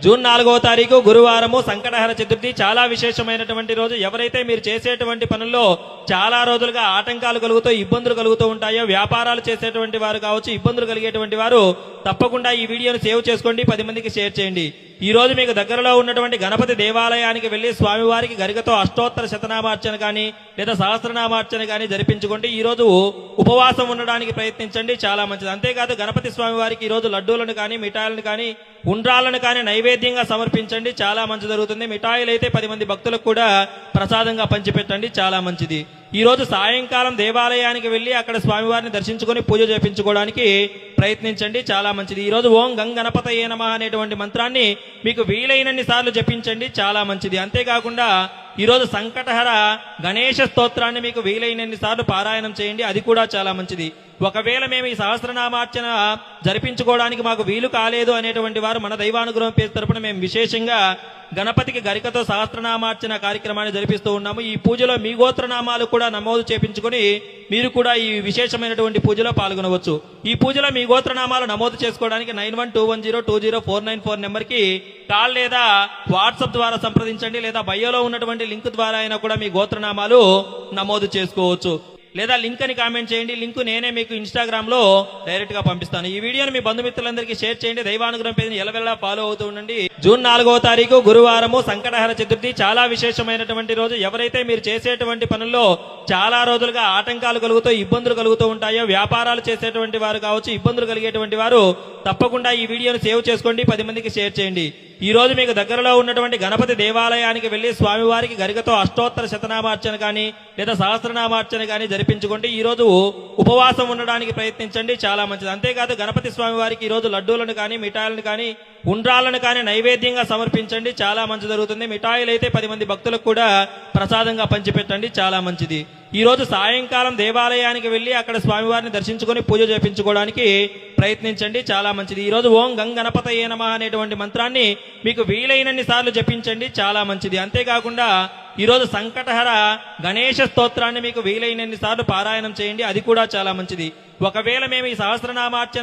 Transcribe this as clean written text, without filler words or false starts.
June 4వ తారీఖు గురువారము సంకటహర చతుర్థి. చాలా విశేషమైనటువంటి రోజు. ఎవరైతే మీరు చేసేటువంటి పనుల్లో చాలా రోజులుగా ఆటంకాలు కలుగుతూ ఇబ్బందులు కలుగుతూ ఉంటాయో, వ్యాపారాలు చేసేటువంటి వారు కావచ్చు, ఇబ్బందులు కలిగేటువంటి వారు తప్పకుండా ఈ వీడియోను సేవ్ చేసుకోండి, 10 మందికి షేర్ చేయండి. ఈ రోజు మీకు దగ్గరలో ఉన్నటువంటి గణపతి దేవాలయానికి వెళ్లి స్వామివారికి గరికతో అష్టోత్తర శతనామార్చన కానీ లేదా సహస్రనామార్చన కానీ జరిపించుకోండి. ఈ రోజు ఉపవాసం ఉండడానికి ప్రయత్నించండి, చాలా మంచిది. అంతేకాదు గణపతి స్వామి వారికి ఈ రోజు లడ్డూలను కానీ మిఠాయిలను కానీ ఉండ్రాలను కానీ నైవేద్యంగా సమర్పించండి, చాలా మంచి జరుగుతుంది. మిఠాయిలు అయితే 10 మంది భక్తులకు కూడా ప్రసాదంగా పంచిపెట్టండి, చాలా మంచిది. ఈ రోజు సాయంకాలం దేవాలయానికి వెళ్లి అక్కడ స్వామివారిని దర్శించుకొని పూజ చేపించుకోవడానికి ప్రయత్నించండి, చాలా మంచిది. ఈ రోజు ఓం గం గణపతయే నమః అనేటువంటి మంత్రాన్ని మీకు వీలైనన్ని సార్లు జపించండి, చాలా మంచిది. అంతేకాకుండా ఈ రోజు సంకటహర గణేష స్తోత్రాన్ని మీకు వీలైనన్ని సార్లు పారాయణం చేయండి, అది కూడా చాలా మంచిది. ఒకవేళ మేము ఈ సహస్రనామార్చన జరిపించుకోవడానికి మాకు వీలు కాలేదు అనేటువంటి వారు మన దైవానుగ్రహం పేరు తరపున మేము విశేషంగా గణపతికి గరికతో సహస్రనామార్చన కార్యక్రమాన్ని జరిపిస్తూ ఉన్నాము. ఈ పూజలో మీ గోత్రనామాలు కూడా నమోదు చేపించుకొని మీరు కూడా ఈ విశేషమైనటువంటి పూజలో పాల్గొనవచ్చు. ఈ పూజలో మీ గోత్రనామాలు నమోదు చేసుకోవడానికి 9121020494 నెంబర్కి కాల్ లేదా వాట్సాప్ ద్వారా సంప్రదించండి, లేదా బయోలో ఉన్నటువంటి లింక్ ద్వారా అయినా కూడా మీ గోత్రనామాలు నమోదు చేసుకోవచ్చు. లేదా లింక్ అని కామెంట్ చేయండి, లింక్ నేనే మీకు ఇన్స్టాగ్రామ్ లో డైరెక్ట్ గా పంపిస్తాను. ఈ వీడియోని మీ బంధుమిత్రులందరికీ షేర్ చేయండి, దైవానుగ్రహం పేరుని ఎల్లవెల్లా ఫాలో అవుతూ ఉండండి. జూన్ 4వ తారీఖు గురువారము సంకటహర చతుర్థి. చాలా విశేషమైనటువంటి రోజు. ఎవరైతే మీరు చేసేటువంటి పనుల్లో చాలా రోజులుగా ఆటంకాలు కలుగుతూ ఇబ్బందులు కలుగుతూ ఉంటాయో, వ్యాపారాలు చేసేటువంటి వారు కావచ్చు, ఇబ్బందులు కలిగేటువంటి వారు తప్పకుండా ఈ వీడియోను సేవ్ చేసుకోండి, 10 మందికి షేర్ చేయండి. ఈ రోజు మీకు దగ్గరలో ఉన్నటువంటి గణపతి దేవాలయానికి వెళ్లి స్వామివారికి గరికతో అష్టోత్తర శతనామార్చన కానీ లేదా సహస్రనామార్చన కానీ జరిపించుకోండి. ఈ రోజు ఉపవాసం ఉండడానికి ప్రయత్నించండి, చాలా మంచిది. అంతేకాదు గణపతి స్వామి వారికి ఈ రోజు లడ్డూలను కానీ మిఠాయిలను కానీ ఉండ్రాలను కానీ నైవేద్యంగా సమర్పించండి, చాలా మంచి జరుగుతుంది. మిఠాయిలు అయితే 10 మంది భక్తులకు కూడా ప్రసాదంగా పంచిపెట్టండి, చాలా మంచిది. ఈ రోజు సాయంకాలం దేవాలయానికి వెళ్లి అక్కడ స్వామివారిని దర్శించుకొని పూజ చేపించుకోవడానికి ప్రయత్నించండి, చాలా మంచిది. ఈ రోజు ఓం గం గణపతయే నమః అనేటువంటి మంత్రాన్ని మీకు వీలైనన్ని సార్లు జపించండి, చాలా మంచిది. అంతేకాకుండా ఈ రోజు సంకటహర గణేష స్తోత్రాన్ని మీకు వీలైనన్ని సార్లు పారాయణం చేయండి, అది కూడా చాలా మంచిది. ఒకవేళ మేము ఈ సహస్రనామార్చన